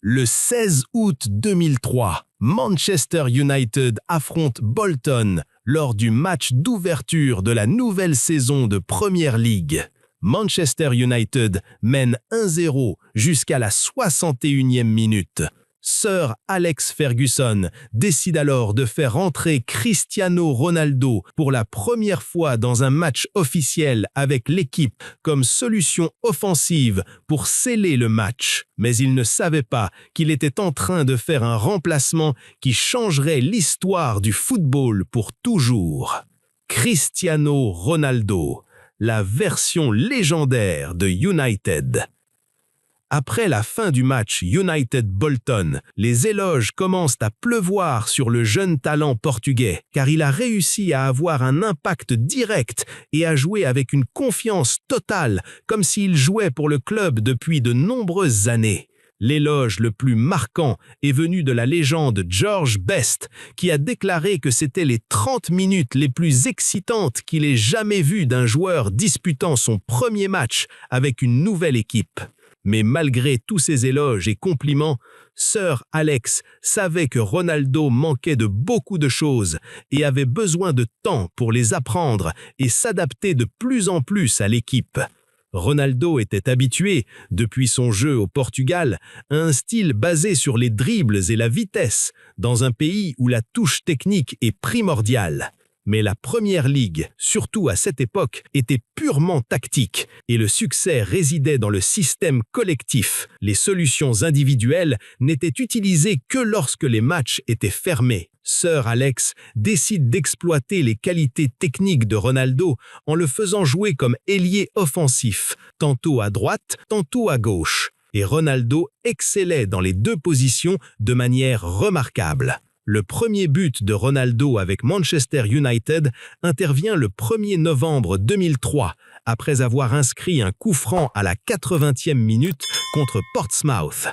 Le 16 août 2003, Manchester United affronte Bolton lors du match d'ouverture de la nouvelle saison de Premier League. Manchester United mène 1-0 jusqu'à la 61e minute. Sir Alex Ferguson décide alors de faire entrer Cristiano Ronaldo pour la première fois dans un match officiel avec l'équipe comme solution offensive pour sceller le match. Mais il ne savait pas qu'il était en train de faire un remplacement qui changerait l'histoire du football pour toujours. Cristiano Ronaldo, la version légendaire de United. Après la fin du match United-Bolton, les éloges commencent à pleuvoir sur le jeune talent portugais, car il a réussi à avoir un impact direct et à jouer avec une confiance totale, comme s'il jouait pour le club depuis de nombreuses années. L'éloge le plus marquant est venu de la légende George Best, qui a déclaré que c'était les 30 minutes les plus excitantes qu'il ait jamais vues d'un joueur disputant son premier match avec une nouvelle équipe. Mais malgré tous ces éloges et compliments, Sir Alex savait que Ronaldo manquait de beaucoup de choses et avait besoin de temps pour les apprendre et s'adapter de plus en plus à l'équipe. Ronaldo était habitué, depuis son jeu au Portugal, à un style basé sur les dribbles et la vitesse, dans un pays où la touche technique est primordiale. Mais la Première Ligue, surtout à cette époque, était purement tactique et le succès résidait dans le système collectif. Les solutions individuelles n'étaient utilisées que lorsque les matchs étaient fermés. Sir Alex décide d'exploiter les qualités techniques de Ronaldo en le faisant jouer comme ailier offensif, tantôt à droite, tantôt à gauche. Et Ronaldo excellait dans les deux positions de manière remarquable. Le premier but de Ronaldo avec Manchester United intervient le 1er novembre 2003, après avoir inscrit un coup franc à la 80e minute contre Portsmouth.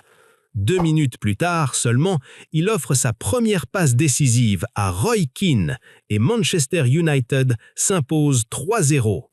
2 minutes plus tard seulement, il offre sa première passe décisive à Roy Keane et Manchester United s'impose 3-0.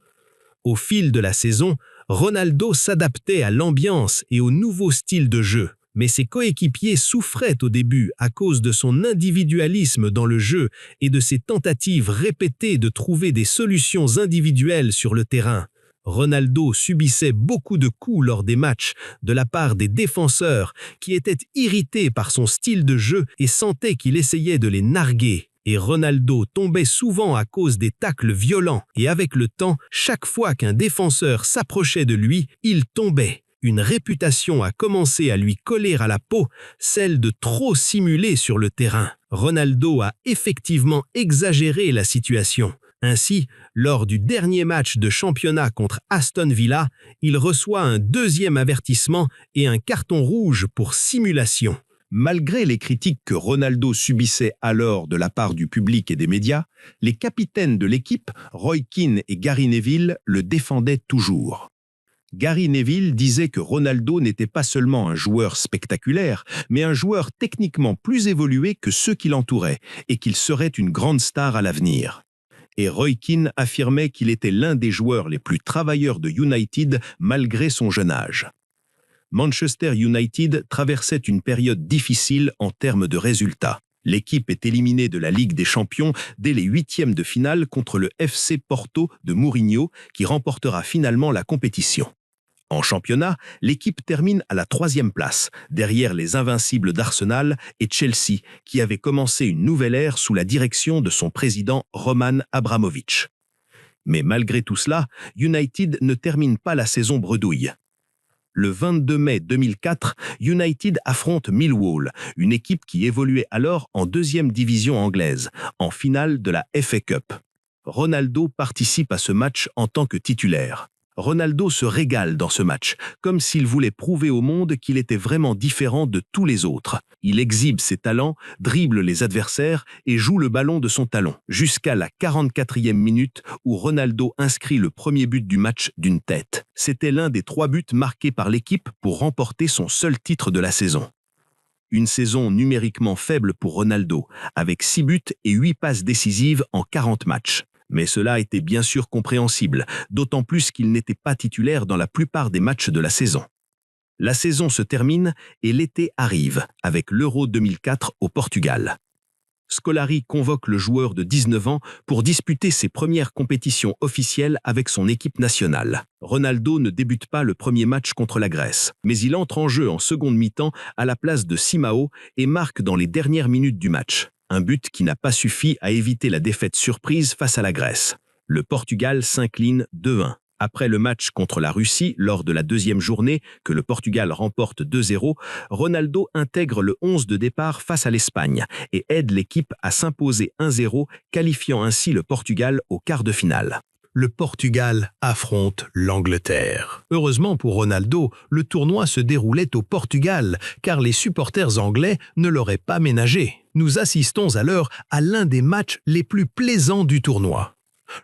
Au fil de la saison, Ronaldo s'adaptait à l'ambiance et au nouveau style de jeu. Mais ses coéquipiers souffraient au début à cause de son individualisme dans le jeu et de ses tentatives répétées de trouver des solutions individuelles sur le terrain. Ronaldo subissait beaucoup de coups lors des matchs de la part des défenseurs qui étaient irrités par son style de jeu et sentaient qu'il essayait de les narguer. Et Ronaldo tombait souvent à cause des tacles violents et avec le temps, chaque fois qu'un défenseur s'approchait de lui, il tombait. Une réputation a commencé à lui coller à la peau, celle de trop simuler sur le terrain. Ronaldo a effectivement exagéré la situation. Ainsi, lors du dernier match de championnat contre Aston Villa, il reçoit un 2e avertissement et un carton rouge pour simulation. Malgré les critiques que Ronaldo subissait alors de la part du public et des médias, les capitaines de l'équipe, Roy Keane et Gary Neville, le défendaient toujours. Gary Neville disait que Ronaldo n'était pas seulement un joueur spectaculaire, mais un joueur techniquement plus évolué que ceux qui l'entouraient et qu'il serait une grande star à l'avenir. Et Roy Keane affirmait qu'il était l'un des joueurs les plus travailleurs de United malgré son jeune âge. Manchester United traversait une période difficile en termes de résultats. L'équipe est éliminée de la Ligue des Champions dès les 8e de finale contre le FC Porto de Mourinho qui remportera finalement la compétition. En championnat, l'équipe termine à la 3e place, derrière les invincibles d'Arsenal et Chelsea, qui avaient commencé une nouvelle ère sous la direction de son président Roman Abramovich. Mais malgré tout cela, United ne termine pas la saison bredouille. Le 22 mai 2004, United affronte Millwall, une équipe qui évoluait alors en 2e division anglaise, en finale de la FA Cup. Ronaldo participe à ce match en tant que titulaire. Ronaldo se régale dans ce match, comme s'il voulait prouver au monde qu'il était vraiment différent de tous les autres. Il exhibe ses talents, dribble les adversaires et joue le ballon de son talon, jusqu'à la 44e minute où Ronaldo inscrit le premier but du match d'une tête. C'était l'un des 3 buts marqués par l'équipe pour remporter son seul titre de la saison. Une saison numériquement faible pour Ronaldo, avec 6 buts et 8 passes décisives en 40 matchs. Mais cela était bien sûr compréhensible, d'autant plus qu'il n'était pas titulaire dans la plupart des matchs de la saison. La saison se termine et l'été arrive, avec l'Euro 2004 au Portugal. Scolari convoque le joueur de 19 ans pour disputer ses premières compétitions officielles avec son équipe nationale. Ronaldo ne débute pas le premier match contre la Grèce, mais il entre en jeu en seconde mi-temps à la place de Simao et marque dans les dernières minutes du match. Un but qui n'a pas suffi à éviter la défaite surprise face à la Grèce. Le Portugal s'incline 2-1. Après le match contre la Russie, lors de la deuxième journée, que le Portugal remporte 2-0, Ronaldo intègre le 11 de départ face à l'Espagne et aide l'équipe à s'imposer 1-0, qualifiant ainsi le Portugal au quart de finale. Le Portugal affronte l'Angleterre. Heureusement pour Ronaldo, le tournoi se déroulait au Portugal, car les supporters anglais ne l'auraient pas ménagé. Nous assistons alors à l'un des matchs les plus plaisants du tournoi.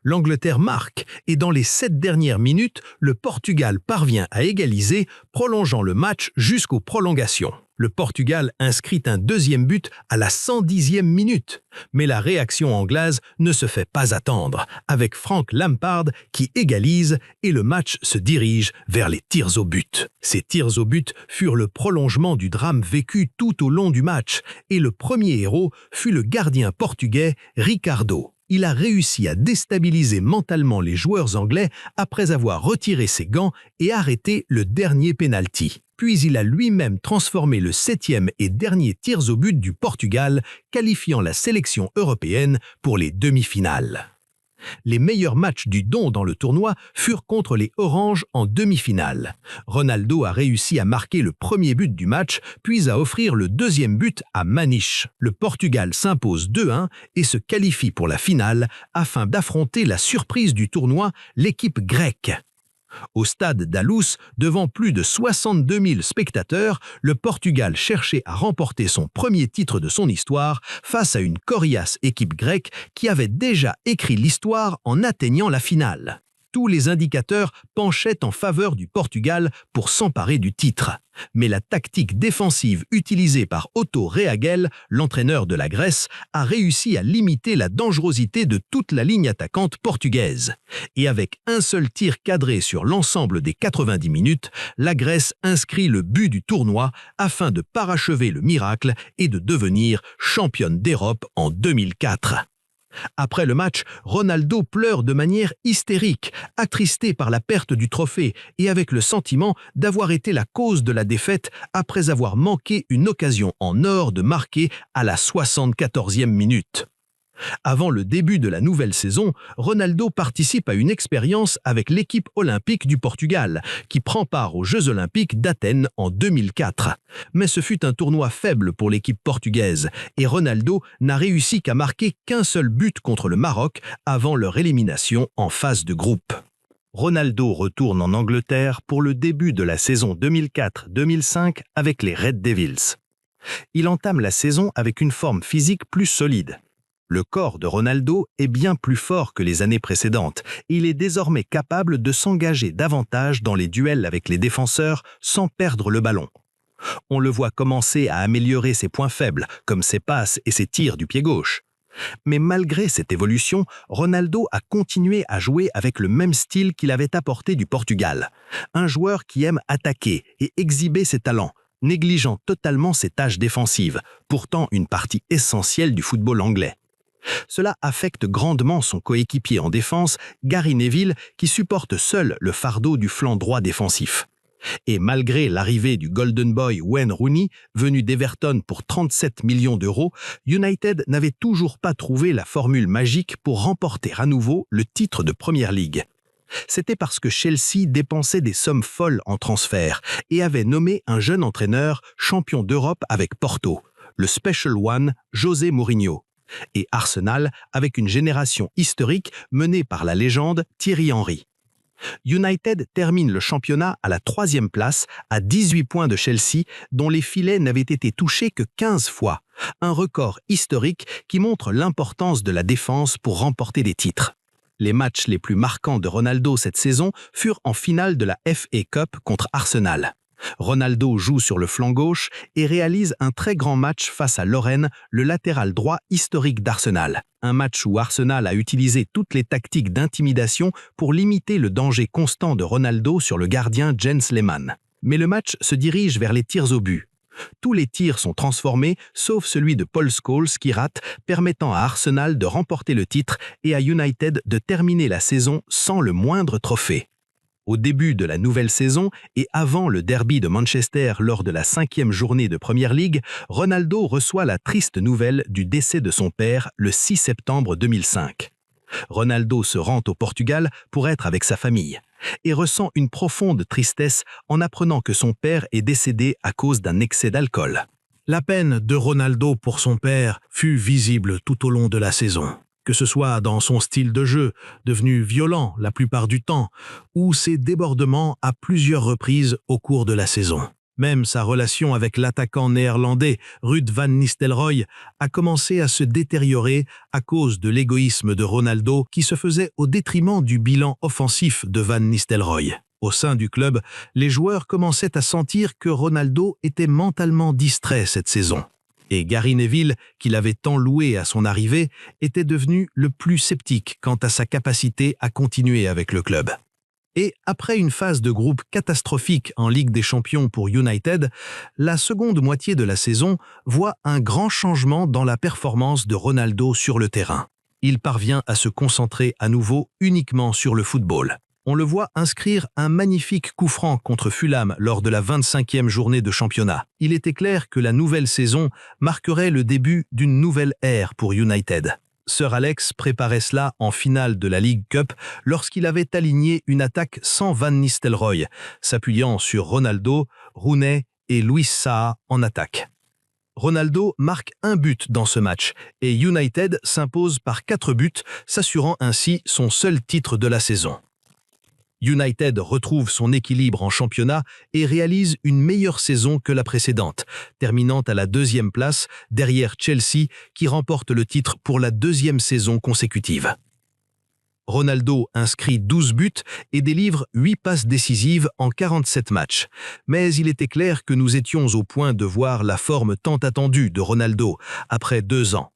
L'Angleterre marque et dans les 7 dernières minutes, le Portugal parvient à égaliser, prolongeant le match jusqu'aux prolongations. Le Portugal inscrit un deuxième but à la 110e minute. Mais la réaction anglaise ne se fait pas attendre, avec Frank Lampard qui égalise et le match se dirige vers les tirs au but. Ces tirs au but furent le prolongement du drame vécu tout au long du match et le premier héros fut le gardien portugais Ricardo. Il a réussi à déstabiliser mentalement les joueurs anglais après avoir retiré ses gants et arrêté le dernier pénalty. Puis il a lui-même transformé le 7e et dernier tir au but du Portugal, qualifiant la sélection européenne pour les demi-finales. Les meilleurs matchs du Don dans le tournoi furent contre les Oranges en demi-finale. Ronaldo a réussi à marquer le premier but du match, puis à offrir le deuxième but à Maniche. Le Portugal s'impose 2-1 et se qualifie pour la finale afin d'affronter la surprise du tournoi, l'équipe grecque. Au stade d'Alous, devant plus de 62 000 spectateurs, le Portugal cherchait à remporter son premier titre de son histoire face à une coriace équipe grecque qui avait déjà écrit l'histoire en atteignant la finale. Tous les indicateurs penchaient en faveur du Portugal pour s'emparer du titre. Mais la tactique défensive utilisée par Otto Rehhagel, l'entraîneur de la Grèce, a réussi à limiter la dangerosité de toute la ligne attaquante portugaise. Et avec un seul tir cadré sur l'ensemble des 90 minutes, la Grèce inscrit le but du tournoi afin de parachever le miracle et de devenir championne d'Europe en 2004. Après le match, Ronaldo pleure de manière hystérique, attristé par la perte du trophée et avec le sentiment d'avoir été la cause de la défaite après avoir manqué une occasion en or de marquer à la 74e minute. Avant le début de la nouvelle saison, Ronaldo participe à une expérience avec l'équipe olympique du Portugal, qui prend part aux Jeux olympiques d'Athènes en 2004. Mais ce fut un tournoi faible pour l'équipe portugaise, et Ronaldo n'a réussi qu'à marquer qu'un seul but contre le Maroc avant leur élimination en phase de groupe. Ronaldo retourne en Angleterre pour le début de la saison 2004-2005 avec les Red Devils. Il entame la saison avec une forme physique plus solide. Le corps de Ronaldo est bien plus fort que les années précédentes et il est désormais capable de s'engager davantage dans les duels avec les défenseurs sans perdre le ballon. On le voit commencer à améliorer ses points faibles, comme ses passes et ses tirs du pied gauche. Mais malgré cette évolution, Ronaldo a continué à jouer avec le même style qu'il avait apporté du Portugal. Un joueur qui aime attaquer et exhiber ses talents, négligeant totalement ses tâches défensives, pourtant une partie essentielle du football anglais. Cela affecte grandement son coéquipier en défense, Gary Neville, qui supporte seul le fardeau du flanc droit défensif. Et malgré l'arrivée du Golden Boy Wayne Rooney, venu d'Everton pour 37 millions d'euros, United n'avait toujours pas trouvé la formule magique pour remporter à nouveau le titre de Premier League. C'était parce que Chelsea dépensait des sommes folles en transfert et avait nommé un jeune entraîneur champion d'Europe avec Porto, le Special One José Mourinho. Et Arsenal avec une génération historique menée par la légende Thierry Henry. United termine le championnat à la 3e place, à 18 points de Chelsea, dont les filets n'avaient été touchés que 15 fois, un record historique qui montre l'importance de la défense pour remporter des titres. Les matchs les plus marquants de Ronaldo cette saison furent en finale de la FA Cup contre Arsenal. Ronaldo joue sur le flanc gauche et réalise un très grand match face à Lovren, le latéral droit historique d'Arsenal. Un match où Arsenal a utilisé toutes les tactiques d'intimidation pour limiter le danger constant de Ronaldo sur le gardien Jens Lehmann. Mais le match se dirige vers les tirs au but. Tous les tirs sont transformés, sauf celui de Paul Scholes qui rate, permettant à Arsenal de remporter le titre et à United de terminer la saison sans le moindre trophée. Au début de la nouvelle saison et avant le derby de Manchester lors de la 5e journée de Premier League, Ronaldo reçoit la triste nouvelle du décès de son père le 6 septembre 2005. Ronaldo se rend au Portugal pour être avec sa famille et ressent une profonde tristesse en apprenant que son père est décédé à cause d'un excès d'alcool. La peine de Ronaldo pour son père fut visible tout au long de la saison, que ce soit dans son style de jeu, devenu violent la plupart du temps, ou ses débordements à plusieurs reprises au cours de la saison. Même sa relation avec l'attaquant néerlandais Ruud van Nistelrooy a commencé à se détériorer à cause de l'égoïsme de Ronaldo qui se faisait au détriment du bilan offensif de Van Nistelrooy. Au sein du club, les joueurs commençaient à sentir que Ronaldo était mentalement distrait cette saison. Et Gary Neville, qui l'avait tant loué à son arrivée, était devenu le plus sceptique quant à sa capacité à continuer avec le club. Et après une phase de groupe catastrophique en Ligue des Champions pour United, la seconde moitié de la saison voit un grand changement dans la performance de Ronaldo sur le terrain. Il parvient à se concentrer à nouveau uniquement sur le football. On le voit inscrire un magnifique coup franc contre Fulham lors de la 25e journée de championnat. Il était clair que la nouvelle saison marquerait le début d'une nouvelle ère pour United. Sir Alex préparait cela en finale de la League Cup lorsqu'il avait aligné une attaque sans Van Nistelrooy, s'appuyant sur Ronaldo, Rooney et Luis Saha en attaque. Ronaldo marque un but dans ce match et United s'impose par 4 buts, s'assurant ainsi son seul titre de la saison. United retrouve son équilibre en championnat et réalise une meilleure saison que la précédente, terminant à la 2e place derrière Chelsea qui remporte le titre pour la 2e saison consécutive. Ronaldo inscrit 12 buts et délivre 8 passes décisives en 47 matchs. Mais il était clair que nous étions au point de voir la forme tant attendue de Ronaldo après 2 ans.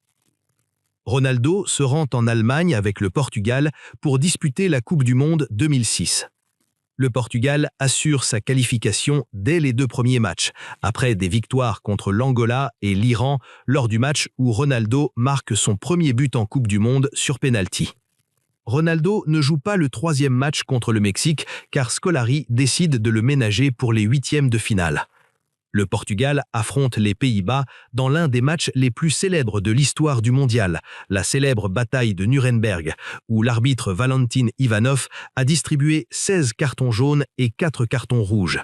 Ronaldo se rend en Allemagne avec le Portugal pour disputer la Coupe du Monde 2006. Le Portugal assure sa qualification dès les 2 premiers matchs, après des victoires contre l'Angola et l'Iran lors du match où Ronaldo marque son premier but en Coupe du Monde sur pénalty. Ronaldo ne joue pas le 3e match contre le Mexique car Scolari décide de le ménager pour les 8e de finale. Le Portugal affronte les Pays-Bas dans l'un des matchs les plus célèbres de l'histoire du mondial, la célèbre bataille de Nuremberg, où l'arbitre Valentin Ivanov a distribué 16 cartons jaunes et 4 cartons rouges.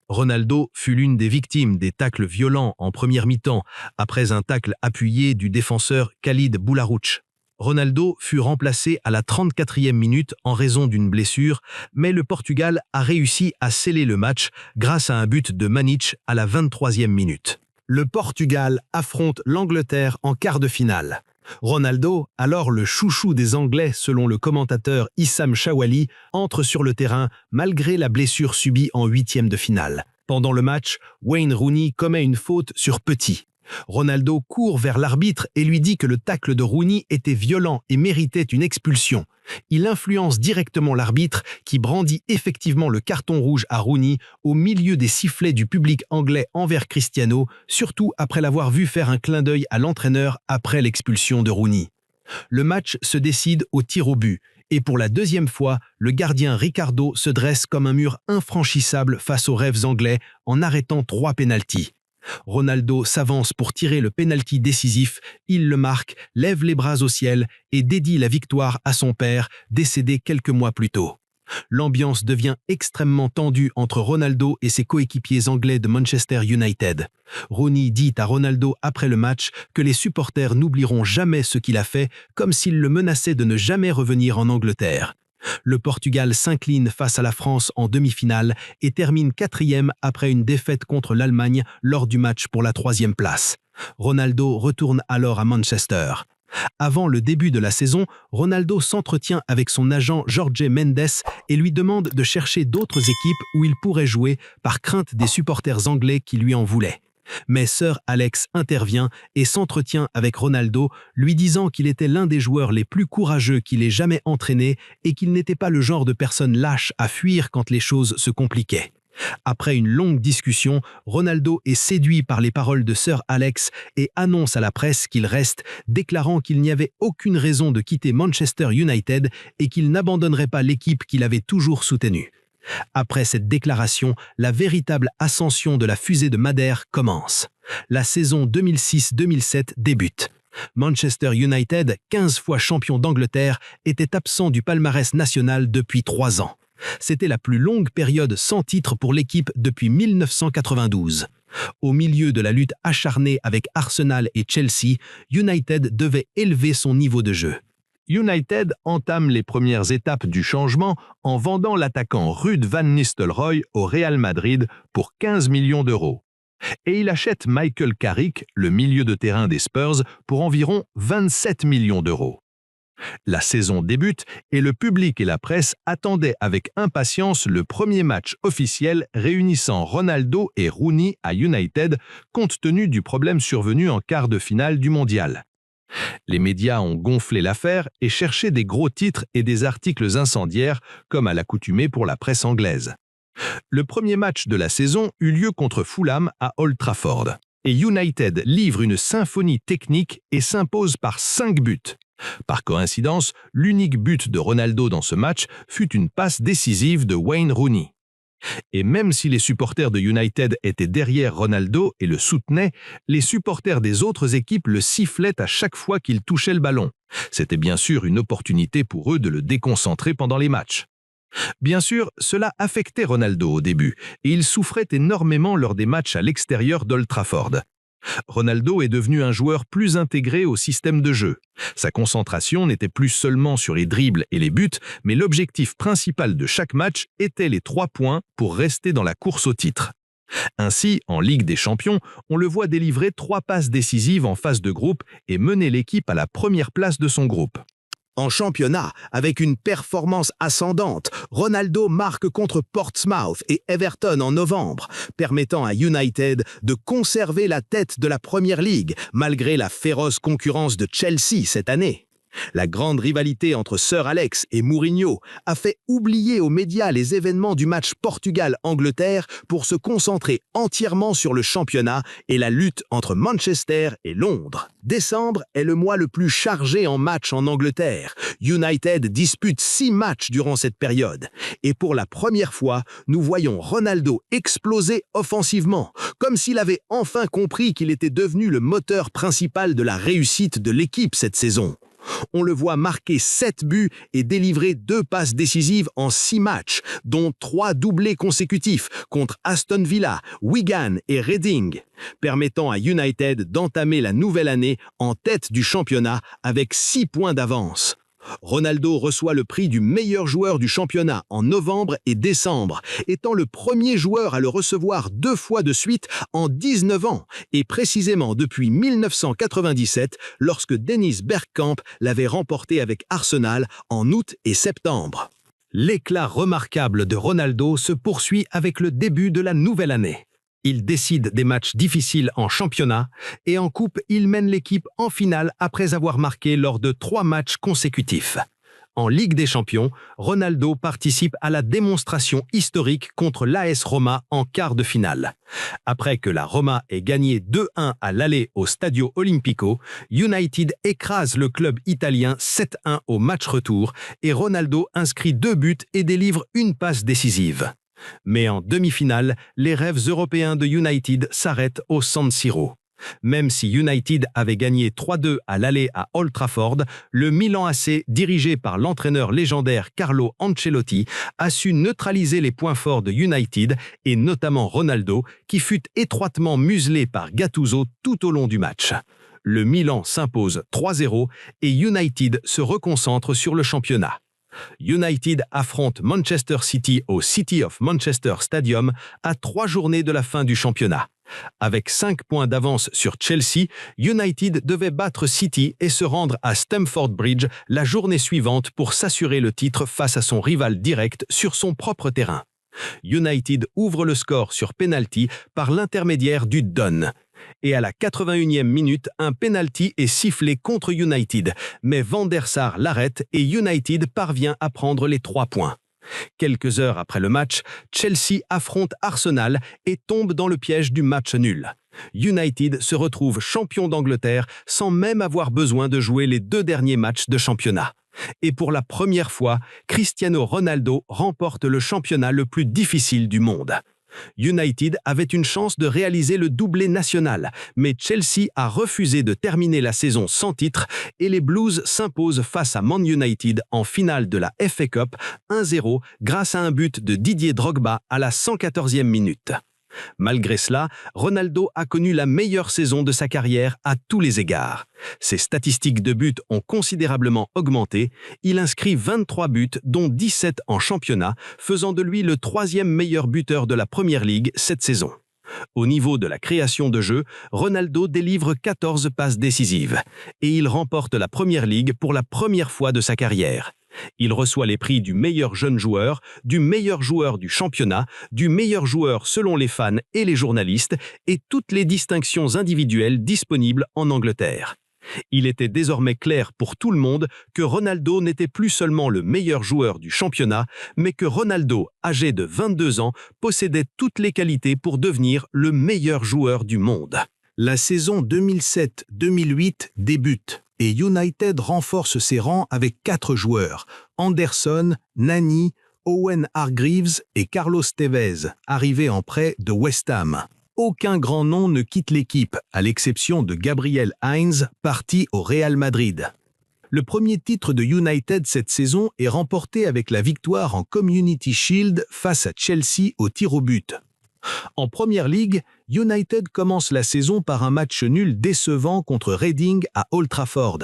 Ronaldo fut l'une des victimes des tacles violents en première mi-temps, après un tacle appuyé du défenseur Khalid Boularouch. Ronaldo fut remplacé à la 34e minute en raison d'une blessure, mais le Portugal a réussi à sceller le match grâce à un but de Maniche à la 23e minute. Le Portugal affronte l'Angleterre en quart de finale. Ronaldo, alors le chouchou des Anglais selon le commentateur Issam Chawali, entre sur le terrain malgré la blessure subie en 8e de finale. Pendant le match, Wayne Rooney commet une faute sur Petit. Ronaldo court vers l'arbitre et lui dit que le tacle de Rooney était violent et méritait une expulsion. Il influence directement l'arbitre qui brandit effectivement le carton rouge à Rooney au milieu des sifflets du public anglais envers Cristiano, surtout après l'avoir vu faire un clin d'œil à l'entraîneur après l'expulsion de Rooney. Le match se décide au tir au but et pour la 2e fois, le gardien Ricardo se dresse comme un mur infranchissable face aux rêves anglais en arrêtant 3 pénaltys. Ronaldo s'avance pour tirer le pénalty décisif, il le marque, lève les bras au ciel et dédie la victoire à son père, décédé quelques mois plus tôt. L'ambiance devient extrêmement tendue entre Ronaldo et ses coéquipiers anglais de Manchester United. Rooney dit à Ronaldo après le match que les supporters n'oublieront jamais ce qu'il a fait, comme s'il le menaçait de ne jamais revenir en Angleterre. Le Portugal s'incline face à la France en demi-finale et termine 4e après une défaite contre l'Allemagne lors du match pour la 3e place. Ronaldo retourne alors à Manchester. Avant le début de la saison, Ronaldo s'entretient avec son agent Jorge Mendes et lui demande de chercher d'autres équipes où il pourrait jouer par crainte des supporters anglais qui lui en voulaient. Mais Sir Alex intervient et s'entretient avec Ronaldo, lui disant qu'il était l'un des joueurs les plus courageux qu'il ait jamais entraîné et qu'il n'était pas le genre de personne lâche à fuir quand les choses se compliquaient. Après une longue discussion, Ronaldo est séduit par les paroles de Sir Alex et annonce à la presse qu'il reste, déclarant qu'il n'y avait aucune raison de quitter Manchester United et qu'il n'abandonnerait pas l'équipe qu'il avait toujours soutenue. Après cette déclaration, la véritable ascension de la fusée de Madère commence. La saison 2006-2007 débute. Manchester United, 15 fois champion d'Angleterre, était absent du palmarès national depuis 3 ans. C'était la plus longue période sans titre pour l'équipe depuis 1992. Au milieu de la lutte acharnée avec Arsenal et Chelsea, United devait élever son niveau de jeu. United entame les premières étapes du changement en vendant l'attaquant Ruud van Nistelrooy au Real Madrid pour 15 millions d'euros. Et il achète Michael Carrick, le milieu de terrain des Spurs, pour environ 27 millions d'euros. La saison débute et le public et la presse attendaient avec impatience le premier match officiel réunissant Ronaldo et Rooney à United compte tenu du problème survenu en quart de finale du mondial. Les médias ont gonflé l'affaire et cherché des gros titres et des articles incendiaires comme à l'accoutumée pour la presse anglaise. Le premier match de la saison eut lieu contre Fulham à Old Trafford. Et United livre une symphonie technique et s'impose par 5 buts. Par coïncidence, l'unique but de Ronaldo dans ce match fut une passe décisive de Wayne Rooney. Et même si les supporters de United étaient derrière Ronaldo et le soutenaient, les supporters des autres équipes le sifflaient à chaque fois qu'il touchait le ballon. C'était bien sûr une opportunité pour eux de le déconcentrer pendant les matchs. Bien sûr, cela affectait Ronaldo au début, et il souffrait énormément lors des matchs à l'extérieur d'Old Trafford. Ronaldo est devenu un joueur plus intégré au système de jeu. Sa concentration n'était plus seulement sur les dribbles et les buts, mais l'objectif principal de chaque match était les 3 points pour rester dans la course au titre. Ainsi, en Ligue des Champions, on le voit délivrer 3 passes décisives en phase de groupe et mener l'équipe à la première place de son groupe. En championnat, avec une performance ascendante, Ronaldo marque contre Portsmouth et Everton en novembre, permettant à United de conserver la tête de la Premier League malgré la féroce concurrence de Chelsea cette année. La grande rivalité entre Sir Alex et Mourinho a fait oublier aux médias les événements du match Portugal-Angleterre pour se concentrer entièrement sur le championnat et la lutte entre Manchester et Londres. Décembre est le mois le plus chargé en matchs en Angleterre. United dispute 6 matchs durant cette période. Et pour la première fois, nous voyons Ronaldo exploser offensivement, comme s'il avait enfin compris qu'il était devenu le moteur principal de la réussite de l'équipe cette saison. On le voit marquer 7 buts et délivrer 2 passes décisives en 6 matchs, dont 3 doublés consécutifs contre Aston Villa, Wigan et Reading, permettant à United d'entamer la nouvelle année en tête du championnat avec 6 points d'avance. Ronaldo reçoit le prix du meilleur joueur du championnat en novembre et décembre, étant le premier joueur à le recevoir 2 fois de suite en 19 ans, et précisément depuis 1997, lorsque Dennis Bergkamp l'avait remporté avec Arsenal en août et septembre. L'éclat remarquable de Ronaldo se poursuit avec le début de la nouvelle année. Il décide des matchs difficiles en championnat et en coupe, il mène l'équipe en finale après avoir marqué lors de 3 matchs consécutifs. En Ligue des Champions, Ronaldo participe à la démonstration historique contre l'AS Roma en quart de finale. Après que la Roma ait gagné 2-1 à l'aller au Stadio Olimpico, United écrase le club italien 7-1 au match retour et Ronaldo inscrit 2 buts et délivre une passe décisive. Mais en demi-finale, les rêves européens de United s'arrêtent au San Siro. Même si United avait gagné 3-2 à l'aller à Old Trafford, le Milan AC, dirigé par l'entraîneur légendaire Carlo Ancelotti, a su neutraliser les points forts de United et notamment Ronaldo, qui fut étroitement muselé par Gattuso tout au long du match. Le Milan s'impose 3-0 et United se reconcentre sur le championnat. United affronte Manchester City au City of Manchester Stadium à 3 journées de la fin du championnat. Avec 5 points d'avance sur Chelsea, United devait battre City et se rendre à Stamford Bridge la journée suivante pour s'assurer le titre face à son rival direct sur son propre terrain. United ouvre le score sur penalty par l'intermédiaire du Don. Et à la 81e minute, un penalty est sifflé contre United, mais Van der Sar l'arrête et United parvient à prendre les 3 points. Quelques heures après le match, Chelsea affronte Arsenal et tombe dans le piège du match nul. United se retrouve champion d'Angleterre sans même avoir besoin de jouer les 2 derniers matchs de championnat. Et pour la première fois, Cristiano Ronaldo remporte le championnat le plus difficile du monde. United avait une chance de réaliser le doublé national, mais Chelsea a refusé de terminer la saison sans titre et les Blues s'imposent face à Man United en finale de la FA Cup 1-0 grâce à un but de Didier Drogba à la 114e minute. Malgré cela, Ronaldo a connu la meilleure saison de sa carrière à tous les égards. Ses statistiques de buts ont considérablement augmenté. Il inscrit 23 buts, dont 17 en championnat, faisant de lui le 3e meilleur buteur de la Premier League cette saison. Au niveau de la création de jeu, Ronaldo délivre 14 passes décisives et il remporte la Premier League pour la première fois de sa carrière. Il reçoit les prix du meilleur jeune joueur, du meilleur joueur du championnat, du meilleur joueur selon les fans et les journalistes et toutes les distinctions individuelles disponibles en Angleterre. Il était désormais clair pour tout le monde que Ronaldo n'était plus seulement le meilleur joueur du championnat, mais que Ronaldo, âgé de 22 ans, possédait toutes les qualités pour devenir le meilleur joueur du monde. La saison 2007-2008 débute et United renforce ses rangs avec 4 joueurs, Anderson, Nani, Owen Hargreaves et Carlos Tevez, arrivés en prêt de West Ham. Aucun grand nom ne quitte l'équipe, à l'exception de Gabriel Heinz, parti au Real Madrid. Le premier titre de United cette saison est remporté avec la victoire en Community Shield face à Chelsea au tir au but. En Premier League, United commence la saison par un match nul décevant contre Reading à Old Trafford.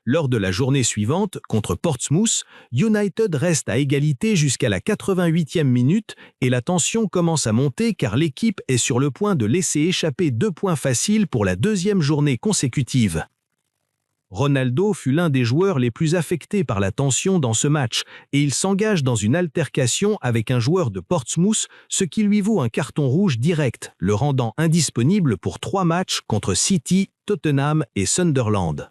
Lors de la journée suivante, contre Portsmouth, United reste à égalité jusqu'à la 88e minute et la tension commence à monter car l'équipe est sur le point de laisser échapper 2 points faciles pour la 2e journée consécutive. Ronaldo fut l'un des joueurs les plus affectés par la tension dans ce match et il s'engage dans une altercation avec un joueur de Portsmouth, ce qui lui vaut un carton rouge direct, le rendant indisponible pour 3 matchs contre City, Tottenham et Sunderland.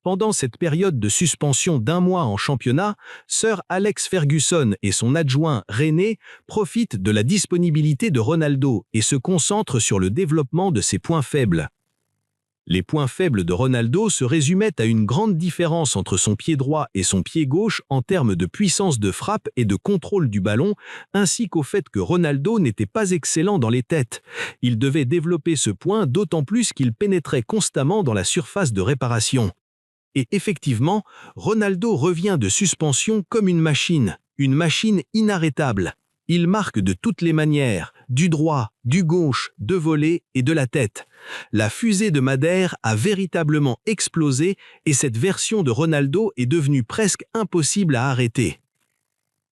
Pendant cette période de suspension d'1 mois en championnat, Sir Alex Ferguson et son adjoint René profitent de la disponibilité de Ronaldo et se concentrent sur le développement de ses points faibles. Les points faibles de Ronaldo se résumaient à une grande différence entre son pied droit et son pied gauche en termes de puissance de frappe et de contrôle du ballon, ainsi qu'au fait que Ronaldo n'était pas excellent dans les têtes. Il devait développer ce point d'autant plus qu'il pénétrait constamment dans la surface de réparation. Et effectivement, Ronaldo revient de suspension comme une machine inarrêtable. Il marque de toutes les manières, du droit, du gauche, de volée et de la tête. La fusée de Madère a véritablement explosé et cette version de Ronaldo est devenue presque impossible à arrêter.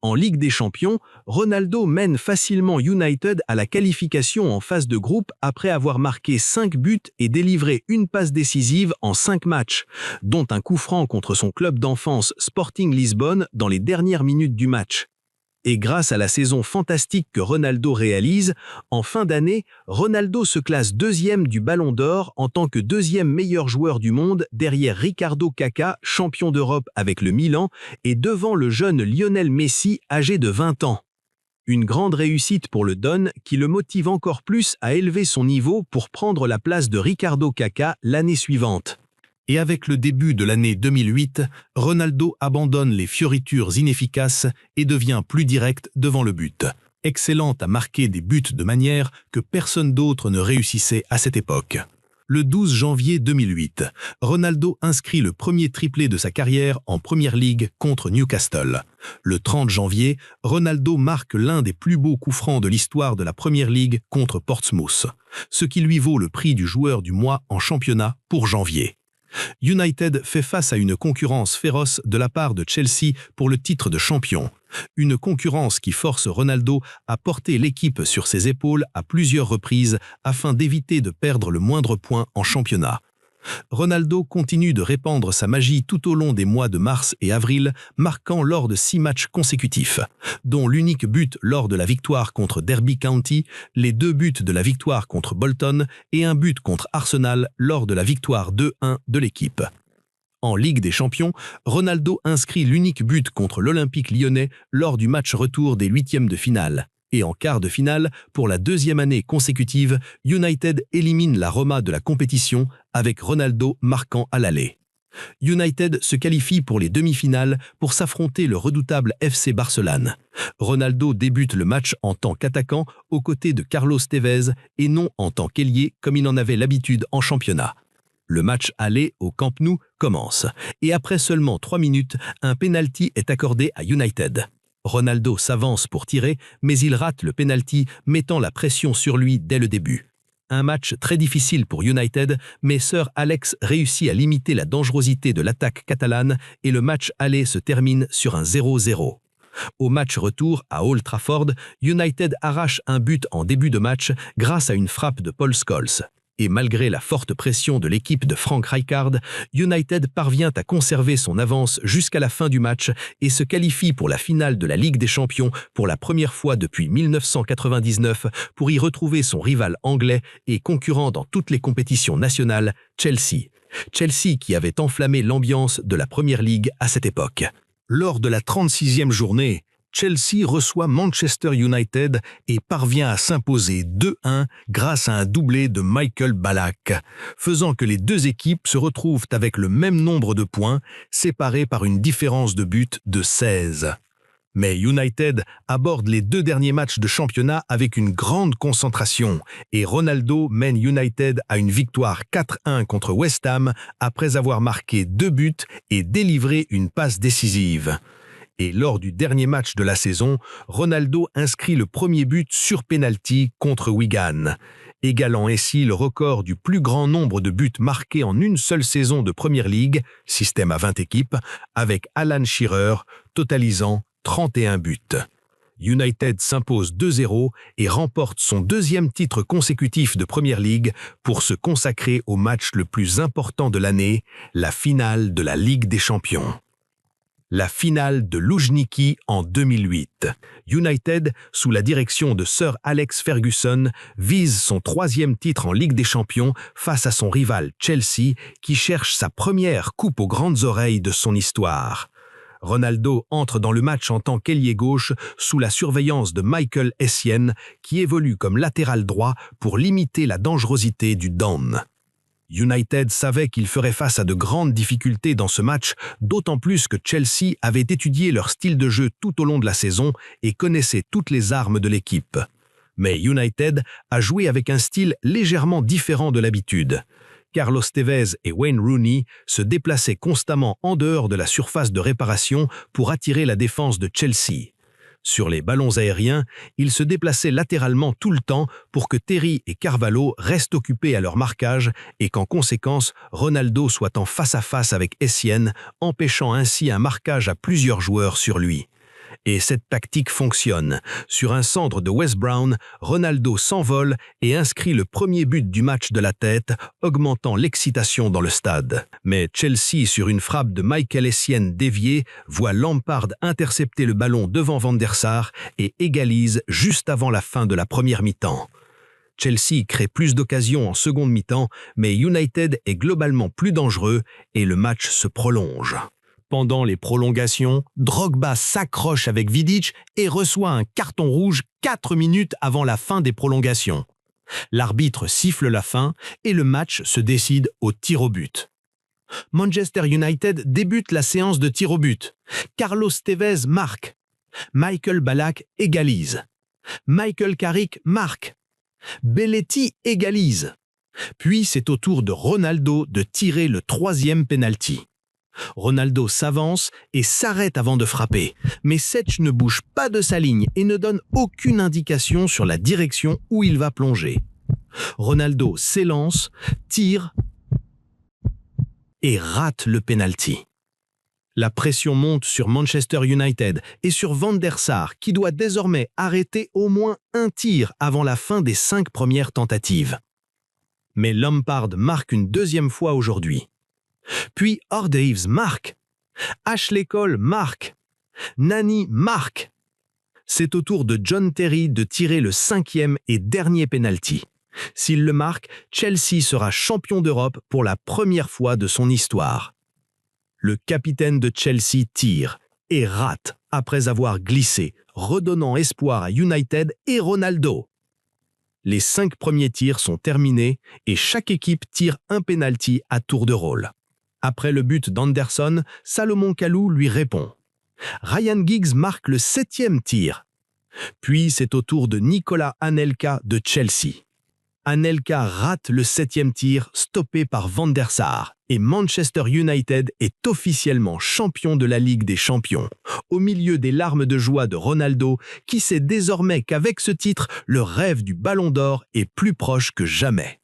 En Ligue des Champions, Ronaldo mène facilement United à la qualification en phase de groupe après avoir marqué 5 buts et délivré une passe décisive en 5 matchs, dont un coup franc contre son club d'enfance Sporting Lisbonne dans les dernières minutes du match. Et grâce à la saison fantastique que Ronaldo réalise, en fin d'année, Ronaldo se classe 2e du Ballon d'Or en tant que 2e meilleur joueur du monde derrière Ricardo Kaká, champion d'Europe avec le Milan, et devant le jeune Lionel Messi âgé de 20 ans. Une grande réussite pour le Don qui le motive encore plus à élever son niveau pour prendre la place de Ricardo Kaká l'année suivante. Et avec le début de l'année 2008, Ronaldo abandonne les fioritures inefficaces et devient plus direct devant le but. Excellent à marquer des buts de manière que personne d'autre ne réussissait à cette époque. Le 12 janvier 2008, Ronaldo inscrit le premier triplé de sa carrière en Premier League contre Newcastle. Le 30 janvier, Ronaldo marque l'un des plus beaux coups francs de l'histoire de la Premier League contre Portsmouth, ce qui lui vaut le prix du joueur du mois en championnat pour janvier. United fait face à une concurrence féroce de la part de Chelsea pour le titre de champion. Une concurrence qui force Ronaldo à porter l'équipe sur ses épaules à plusieurs reprises afin d'éviter de perdre le moindre point en championnat. Ronaldo continue de répandre sa magie tout au long des mois de mars et avril, marquant lors de 6 matchs consécutifs, dont l'unique but lors de la victoire contre Derby County, les 2 buts de la victoire contre Bolton et un but contre Arsenal lors de la victoire 2-1 de l'équipe. En Ligue des Champions, Ronaldo inscrit l'unique but contre l'Olympique lyonnais lors du match retour des huitièmes de finale. Et en quart de finale, pour la deuxième année consécutive, United élimine la Roma de la compétition avec Ronaldo marquant à l'aller. United se qualifie pour les demi-finales pour s'affronter le redoutable FC Barcelone. Ronaldo débute le match en tant qu'attaquant aux côtés de Carlos Tevez et non en tant qu'ailier comme il en avait l'habitude en championnat. Le match aller au Camp Nou commence et après seulement 3 minutes, un penalty est accordé à United. Ronaldo s'avance pour tirer, mais il rate le penalty, mettant la pression sur lui dès le début. Un match très difficile pour United, mais Sir Alex réussit à limiter la dangerosité de l'attaque catalane et le match aller se termine sur un 0-0. Au match retour à Old Trafford, United arrache un but en début de match grâce à une frappe de Paul Scholes. Et malgré la forte pression de l'équipe de Frank Rijkaard, United parvient à conserver son avance jusqu'à la fin du match et se qualifie pour la finale de la Ligue des Champions pour la première fois depuis 1999 pour y retrouver son rival anglais et concurrent dans toutes les compétitions nationales, Chelsea. Chelsea qui avait enflammé l'ambiance de la Première Ligue à cette époque. Lors de la 36e journée, Chelsea reçoit Manchester United et parvient à s'imposer 2-1 grâce à un doublé de Michael Ballack, faisant que les deux équipes se retrouvent avec le même nombre de points, séparés par une différence de but de 16. Mais United aborde les 2 derniers matchs de championnat avec une grande concentration et Ronaldo mène United à une victoire 4-1 contre West Ham après avoir marqué 2 buts et délivré une passe décisive. Et lors du dernier match de la saison, Ronaldo inscrit le premier but sur penalty contre Wigan, égalant ainsi le record du plus grand nombre de buts marqués en une seule saison de Premier League, système à 20 équipes, avec Alan Shearer, totalisant 31 buts. United s'impose 2-0 et remporte son 2e titre consécutif de Premier League pour se consacrer au match le plus important de l'année, la finale de la Ligue des Champions. La finale de Loujniki en 2008. United, sous la direction de Sir Alex Ferguson, vise son 3e titre en Ligue des Champions face à son rival Chelsea qui cherche sa première coupe aux grandes oreilles de son histoire. Ronaldo entre dans le match en tant qu'ailier gauche sous la surveillance de Michael Essien qui évolue comme latéral droit pour limiter la dangerosité du Don. United savait qu'il ferait face à de grandes difficultés dans ce match, d'autant plus que Chelsea avait étudié leur style de jeu tout au long de la saison et connaissait toutes les armes de l'équipe. Mais United a joué avec un style légèrement différent de l'habitude. Carlos Tevez et Wayne Rooney se déplaçaient constamment en dehors de la surface de réparation pour attirer la défense de Chelsea. Sur les ballons aériens, ils se déplaçaient latéralement tout le temps pour que Terry et Carvalho restent occupés à leur marquage et qu'en conséquence, Ronaldo soit en face-à-face avec Essien, empêchant ainsi un marquage à plusieurs joueurs sur lui. Et cette tactique fonctionne. Sur un centre de Wes Brown, Ronaldo s'envole et inscrit le premier but du match de la tête, augmentant l'excitation dans le stade. Mais Chelsea, sur une frappe de Michael Essien déviée, voit Lampard intercepter le ballon devant Van der Sar et égalise juste avant la fin de la première mi-temps. Chelsea crée plus d'occasions en seconde mi-temps, mais United est globalement plus dangereux et le match se prolonge. Pendant les prolongations, Drogba s'accroche avec Vidic et reçoit un carton rouge 4 minutes avant la fin des prolongations. L'arbitre siffle la fin et le match se décide au tir au but. Manchester United débute la séance de tir au but. Carlos Tevez marque. Michael Ballack égalise. Michael Carrick marque. Belletti égalise. Puis c'est au tour de Ronaldo de tirer le 3e penalty. Ronaldo s'avance et s'arrête avant de frapper, mais Setch ne bouge pas de sa ligne et ne donne aucune indication sur la direction où il va plonger. Ronaldo s'élance, tire et rate le penalty. La pression monte sur Manchester United et sur Van der Sar qui doit désormais arrêter au moins un tir avant la fin des 5 premières tentatives. Mais Lampard marque une 2e fois aujourd'hui. Puis Ordeaves marque. Ashley Cole marque. Nani marque. C'est au tour de John Terry de tirer le 5e et dernier penalty. S'il le marque, Chelsea sera champion d'Europe pour la première fois de son histoire. Le capitaine de Chelsea tire et rate après avoir glissé, redonnant espoir à United et Ronaldo. Les 5 premiers tirs sont terminés et chaque équipe tire un penalty à tour de rôle. Après le but d'Anderson, Salomon Kalou lui répond. Ryan Giggs marque le 7e tir. Puis c'est au tour de Nicolas Anelka de Chelsea. Anelka rate le 7e tir stoppé par Van der Sar et Manchester United est officiellement champion de la Ligue des Champions, au milieu des larmes de joie de Ronaldo qui sait désormais qu'avec ce titre, le rêve du Ballon d'Or est plus proche que jamais.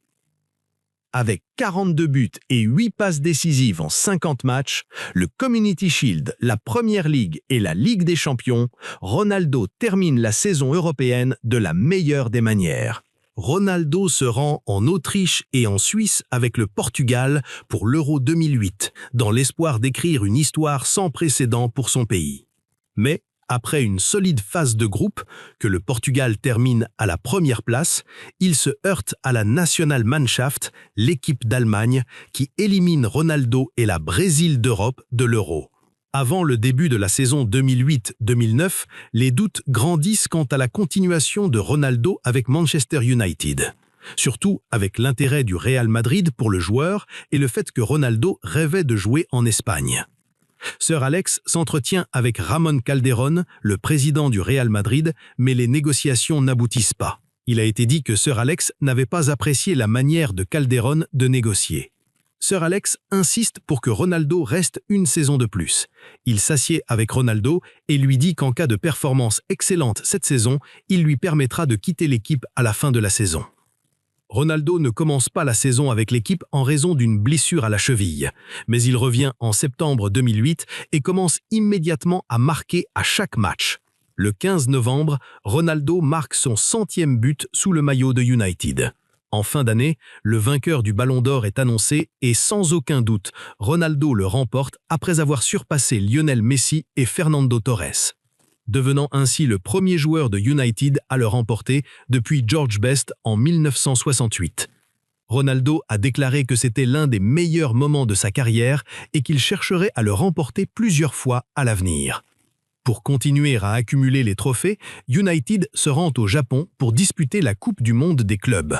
Avec 42 buts et 8 passes décisives en 50 matchs, le Community Shield, la Premier League et la Ligue des Champions, Ronaldo termine la saison européenne de la meilleure des manières. Ronaldo se rend en Autriche et en Suisse avec le Portugal pour l'Euro 2008, dans l'espoir d'écrire une histoire sans précédent pour son pays. Mais, après une solide phase de groupe, que le Portugal termine à la première place, il se heurte à la Nationalmannschaft, l'équipe d'Allemagne, qui élimine Ronaldo et la Brésil d'Europe de l'Euro. Avant le début de la saison 2008-2009, les doutes grandissent quant à la continuation de Ronaldo avec Manchester United. Surtout avec l'intérêt du Real Madrid pour le joueur et le fait que Ronaldo rêvait de jouer en Espagne. Sir Alex s'entretient avec Ramón Calderón, le président du Real Madrid, mais les négociations n'aboutissent pas. Il a été dit que Sir Alex n'avait pas apprécié la manière de Calderón de négocier. Sir Alex insiste pour que Ronaldo reste une saison de plus. Il s'assied avec Ronaldo et lui dit qu'en cas de performance excellente cette saison, il lui permettra de quitter l'équipe à la fin de la saison. Ronaldo ne commence pas la saison avec l'équipe en raison d'une blessure à la cheville, mais il revient en septembre 2008 et commence immédiatement à marquer à chaque match. Le 15 novembre, Ronaldo marque son 100e but sous le maillot de United. En fin d'année, le vainqueur du Ballon d'Or est annoncé et sans aucun doute, Ronaldo le remporte après avoir surpassé Lionel Messi et Fernando Torres, devenant ainsi le premier joueur de United à le remporter depuis George Best en 1968. Ronaldo a déclaré que c'était l'un des meilleurs moments de sa carrière et qu'il chercherait à le remporter plusieurs fois à l'avenir. Pour continuer à accumuler les trophées, United se rend au Japon pour disputer la Coupe du Monde des clubs.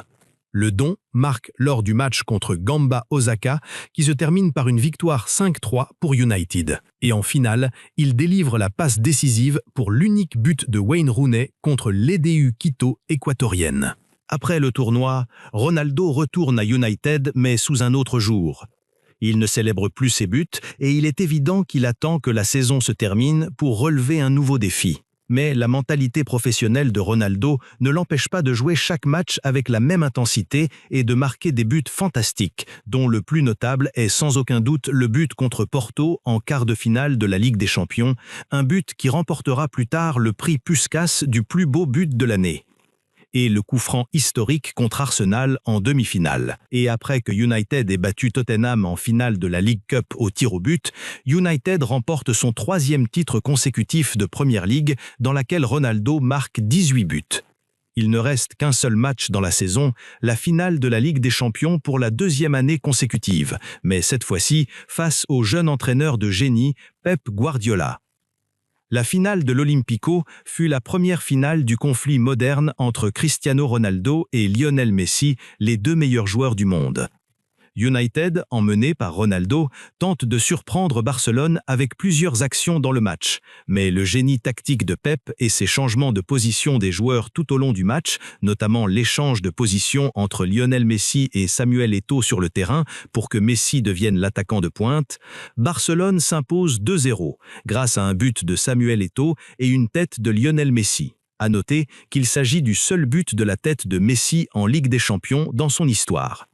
Le don marque lors du match contre Gamba Osaka qui se termine par une victoire 5-3 pour United. Et en finale, il délivre la passe décisive pour l'unique but de Wayne Rooney contre l'EDU Quito équatorienne. Après le tournoi, Ronaldo retourne à United mais sous un autre jour. Il ne célèbre plus ses buts et il est évident qu'il attend que la saison se termine pour relever un nouveau défi. Mais la mentalité professionnelle de Ronaldo ne l'empêche pas de jouer chaque match avec la même intensité et de marquer des buts fantastiques, dont le plus notable est sans aucun doute le but contre Porto en quart de finale de la Ligue des Champions, un but qui remportera plus tard le prix Puskás du plus beau but de l'année. Et le coup franc historique contre Arsenal en demi-finale. Et après que United ait battu Tottenham en finale de la League Cup au tir au but, United remporte son 3e titre consécutif de Premier League dans laquelle Ronaldo marque 18 buts. Il ne reste qu'un seul match dans la saison, la finale de la Ligue des Champions pour la 2e année consécutive, mais cette fois-ci face au jeune entraîneur de génie Pep Guardiola. La finale de l'Olympico fut la première finale du conflit moderne entre Cristiano Ronaldo et Lionel Messi, les 2 meilleurs joueurs du monde. United, emmené par Ronaldo, tente de surprendre Barcelone avec plusieurs actions dans le match. Mais le génie tactique de Pep et ses changements de position des joueurs tout au long du match, notamment l'échange de position entre Lionel Messi et Samuel Eto'o sur le terrain pour que Messi devienne l'attaquant de pointe, Barcelone s'impose 2-0 grâce à un but de Samuel Eto'o et une tête de Lionel Messi. À noter qu'il s'agit du seul but de la tête de Messi en Ligue des Champions dans son histoire,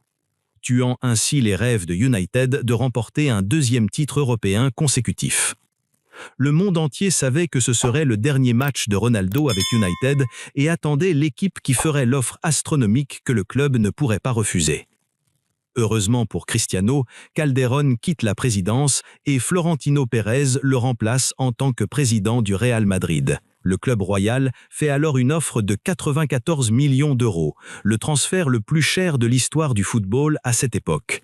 tuant ainsi les rêves de United de remporter un 2e titre européen consécutif. Le monde entier savait que ce serait le dernier match de Ronaldo avec United et attendait l'équipe qui ferait l'offre astronomique que le club ne pourrait pas refuser. Heureusement pour Cristiano, Calderón quitte la présidence et Florentino Pérez le remplace en tant que président du Real Madrid. Le club royal fait alors une offre de 94 millions d'euros, le transfert le plus cher de l'histoire du football à cette époque.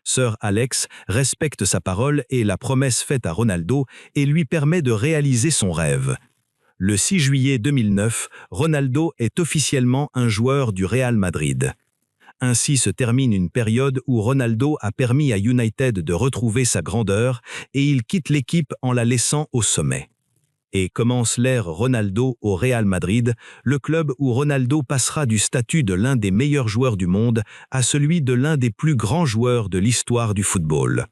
Sir Alex respecte sa parole et la promesse faite à Ronaldo et lui permet de réaliser son rêve. Le 6 juillet 2009, Ronaldo est officiellement un joueur du Real Madrid. Ainsi se termine une période où Ronaldo a permis à United de retrouver sa grandeur et il quitte l'équipe en la laissant au sommet. Et commence l'ère Ronaldo au Real Madrid, le club où Ronaldo passera du statut de l'un des meilleurs joueurs du monde à celui de l'un des plus grands joueurs de l'histoire du football.